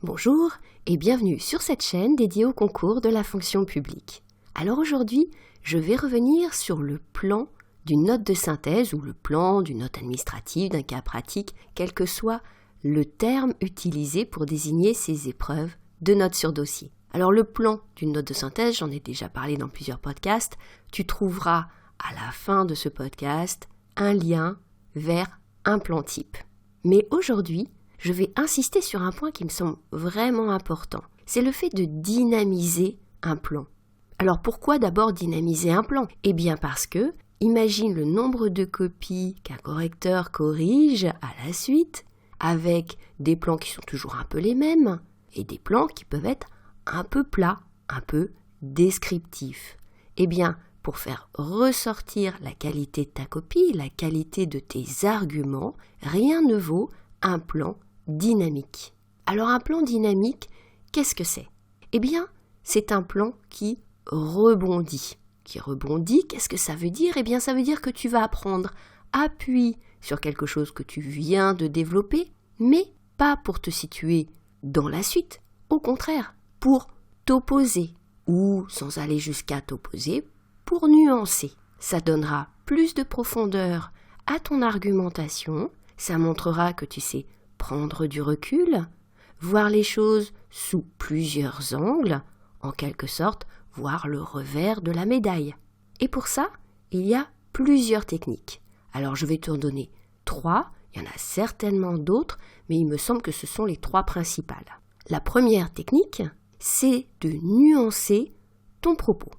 Bonjour et bienvenue sur cette chaîne dédiée au concours de la fonction publique. Alors aujourd'hui, je vais revenir sur le plan d'une note de synthèse ou le plan d'une note administrative, d'un cas pratique, quel que soit le terme utilisé pour désigner ces épreuves de notes sur dossier. Alors le plan d'une note de synthèse, j'en ai déjà parlé dans plusieurs podcasts, tu trouveras à la fin de ce podcast un lien vers un plan type. Mais aujourd'hui, je vais insister sur un point qui me semble vraiment important. C'est le fait de dynamiser un plan. Alors pourquoi d'abord dynamiser un plan ? Eh bien parce que, imagine le nombre de copies qu'un correcteur corrige à la suite, avec des plans qui sont toujours un peu les mêmes, et des plans qui peuvent être un peu plats, un peu descriptifs. Eh bien, pour faire ressortir la qualité de ta copie, la qualité de tes arguments, rien ne vaut un plan dynamique. Alors un plan dynamique, qu'est-ce que c'est ? Eh bien, c'est un plan qui rebondit. Qui rebondit, qu'est-ce que ça veut dire ? Eh bien, ça veut dire que tu vas prendre appui sur quelque chose que tu viens de développer, mais pas pour te situer dans la suite. Au contraire, pour t'opposer, ou sans aller jusqu'à t'opposer, pour nuancer. Ça donnera plus de profondeur à ton argumentation, ça montrera que tu sais prendre du recul, voir les choses sous plusieurs angles, en quelque sorte, voir le revers de la médaille. Et pour ça, il y a plusieurs techniques. Alors je vais te donner 3, il y en a certainement d'autres, mais il me semble que ce sont les 3 principales. La première technique, c'est de nuancer ton propos.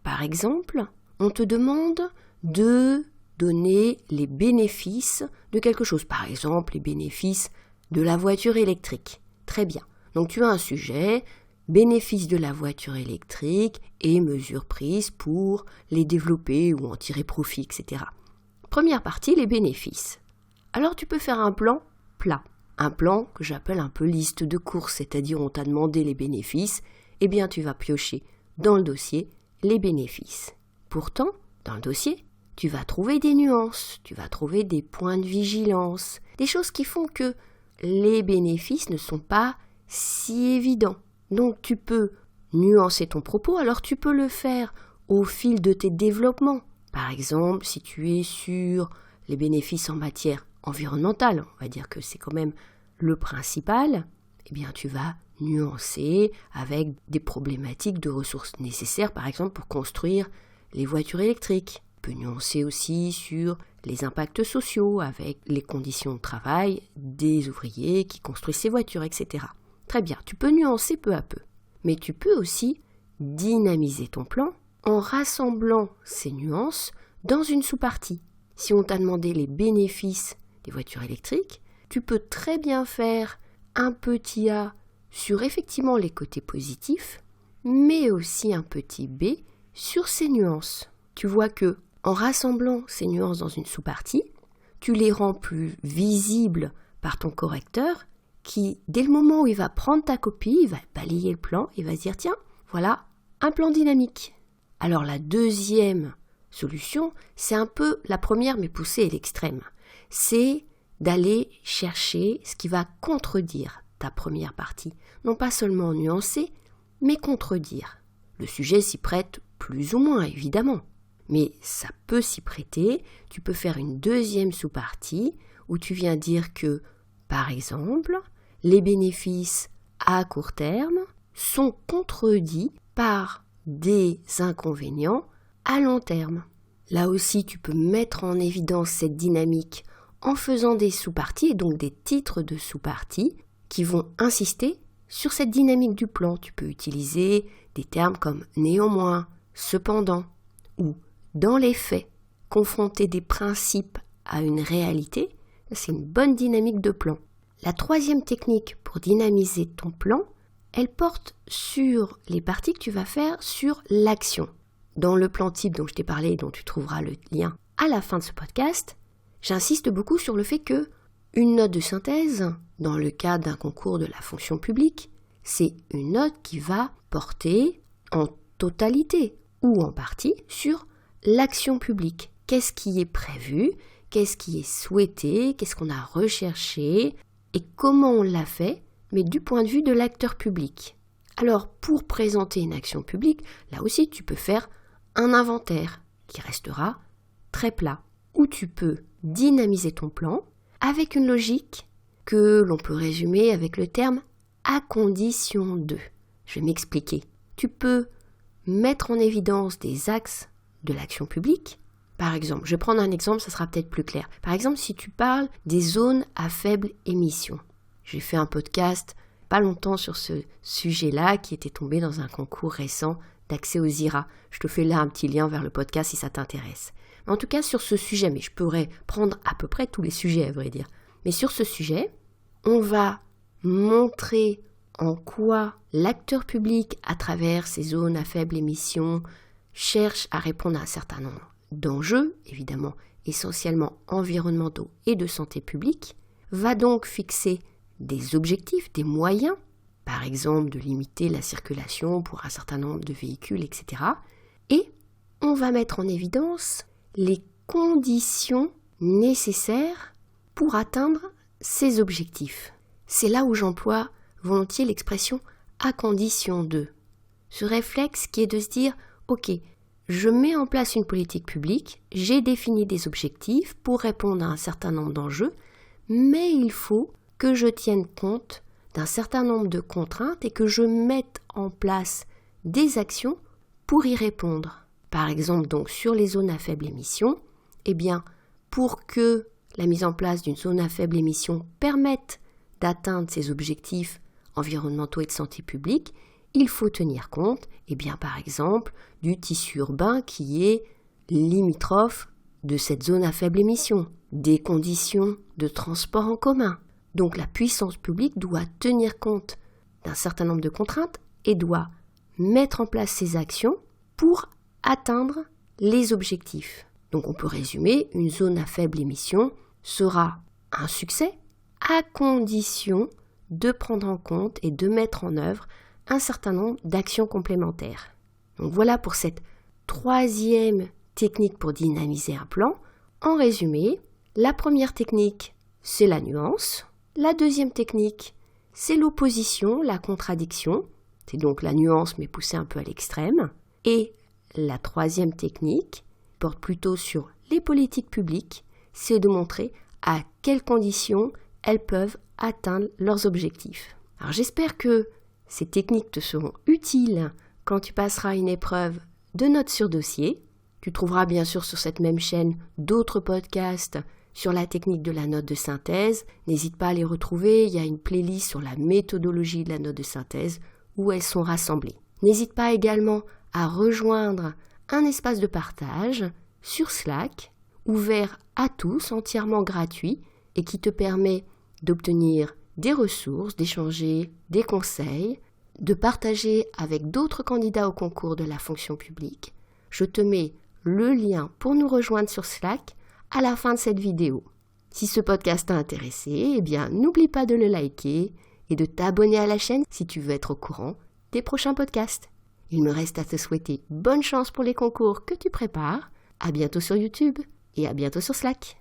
Par exemple, on te demande de donner les bénéfices de quelque chose. Par exemple, les bénéfices de la voiture électrique. Très bien. Donc tu as un sujet, bénéfices de la voiture électrique et mesures prises pour les développer ou en tirer profit, etc. Première partie, les bénéfices. Alors tu peux faire un plan plat. Un plan que j'appelle un peu liste de courses, c'est-à-dire on t'a demandé les bénéfices, eh bien tu vas piocher dans le dossier les bénéfices. Pourtant, dans le dossier, tu vas trouver des nuances, tu vas trouver des points de vigilance, des choses qui font que les bénéfices ne sont pas si évidents. Donc tu peux nuancer ton propos, alors tu peux le faire au fil de tes développements. Par exemple, si tu es sur les bénéfices en matière environnementale, on va dire que c'est quand même le principal, eh bien tu vas nuancer avec des problématiques de ressources nécessaires, par exemple pour construire les voitures électriques. Tu peux nuancer aussi sur les impacts sociaux avec les conditions de travail des ouvriers qui construisent ces voitures, etc. Très bien, tu peux nuancer peu à peu. Mais tu peux aussi dynamiser ton plan en rassemblant ces nuances dans une sous-partie. Si on t'a demandé les bénéfices des voitures électriques, tu peux très bien faire un petit A sur effectivement les côtés positifs, mais aussi un petit B sur ces nuances. Tu vois que en rassemblant ces nuances dans une sous-partie, tu les rends plus visibles par ton correcteur qui, dès le moment où il va prendre ta copie, il va balayer le plan, il va se dire « Tiens, voilà un plan dynamique ». Alors la deuxième solution, c'est un peu la première mais poussée à l'extrême. C'est d'aller chercher ce qui va contredire ta première partie. Non pas seulement nuancer, mais contredire. Le sujet s'y prête plus ou moins, évidemment. Mais ça peut s'y prêter. Tu peux faire une deuxième sous-partie où tu viens dire que, par exemple, les bénéfices à court terme sont contredits par des inconvénients à long terme. Là aussi, tu peux mettre en évidence cette dynamique en faisant des sous-parties, et donc des titres de sous-parties qui vont insister sur cette dynamique du plan. Tu peux utiliser des termes comme « néanmoins »,« cependant » ou « dans les faits ». Confronter des principes à une réalité, c'est une bonne dynamique de plan. La troisième technique pour dynamiser ton plan, elle porte sur les parties que tu vas faire sur l'action. Dans le plan type dont je t'ai parlé et dont tu trouveras le lien à la fin de ce podcast, j'insiste beaucoup sur le fait que une note de synthèse, dans le cadre d'un concours de la fonction publique, c'est une note qui va porter en totalité ou en partie sur l'action publique. Qu'est-ce qui est prévu ? Qu'est-ce qui est souhaité ? Qu'est-ce qu'on a recherché ? Et comment on l'a fait mais du point de vue de l'acteur public. Alors, pour présenter une action publique, là aussi, tu peux faire un inventaire qui restera très plat, ou tu peux dynamiser ton plan avec une logique que l'on peut résumer avec le terme « à condition de ». Je vais m'expliquer. Tu peux mettre en évidence des axes de l'action publique. Par exemple, je vais prendre un exemple, ça sera peut-être plus clair. Par exemple, si tu parles des zones à faible émission. J'ai fait un podcast pas longtemps sur ce sujet-là qui était tombé dans un concours récent d'accès aux IRA. Je te fais là un petit lien vers le podcast si ça t'intéresse. En tout cas, sur ce sujet, mais je pourrais prendre à peu près tous les sujets à vrai dire. Mais sur ce sujet, on va montrer en quoi l'acteur public, à travers ces zones à faible émission, cherche à répondre à un certain nombre d'enjeux, évidemment essentiellement environnementaux et de santé publique, va donc fixer des objectifs, des moyens, par exemple de limiter la circulation pour un certain nombre de véhicules, etc. Et on va mettre en évidence les conditions nécessaires pour atteindre ces objectifs. C'est là où j'emploie volontiers l'expression « à condition de ». Ce réflexe qui est de se dire « ok, je mets en place une politique publique, j'ai défini des objectifs pour répondre à un certain nombre d'enjeux, mais il faut que je tienne compte d'un certain nombre de contraintes et que je mette en place des actions pour y répondre. » Par exemple, donc sur les zones à faible émission, eh bien, pour que la mise en place d'une zone à faible émission permette d'atteindre ces objectifs environnementaux et de santé publique, il faut tenir compte, par exemple, du tissu urbain qui est limitrophe de cette zone à faible émission, des conditions de transport en commun. Donc la puissance publique doit tenir compte d'un certain nombre de contraintes et doit mettre en place ses actions pour atteindre les objectifs. Donc on peut résumer, une zone à faible émission sera un succès à condition de prendre en compte et de mettre en œuvre un certain nombre d'actions complémentaires. Donc voilà pour cette troisième technique pour dynamiser un plan. En résumé, la première technique, c'est la nuance. La deuxième technique, c'est l'opposition, la contradiction. C'est donc la nuance mais poussée un peu à l'extrême. Et la troisième technique porte plutôt sur les politiques publiques, c'est de montrer à quelles conditions elles peuvent atteindre leurs objectifs. Alors j'espère que ces techniques te seront utiles quand tu passeras une épreuve de notes sur dossier. Tu trouveras bien sûr sur cette même chaîne d'autres podcasts sur la technique de la note de synthèse. N'hésite pas à les retrouver, il y a une playlist sur la méthodologie de la note de synthèse où elles sont rassemblées. N'hésite pas également à rejoindre un espace de partage sur Slack, ouvert à tous, entièrement gratuit, et qui te permet d'obtenir des ressources, d'échanger des conseils, de partager avec d'autres candidats au concours de la fonction publique. Je te mets le lien pour nous rejoindre sur Slack à la fin de cette vidéo. Si ce podcast t'a intéressé, n'oublie pas de le liker et de t'abonner à la chaîne si tu veux être au courant des prochains podcasts. Il me reste à te souhaiter bonne chance pour les concours que tu prépares. À bientôt sur YouTube et à bientôt sur Slack.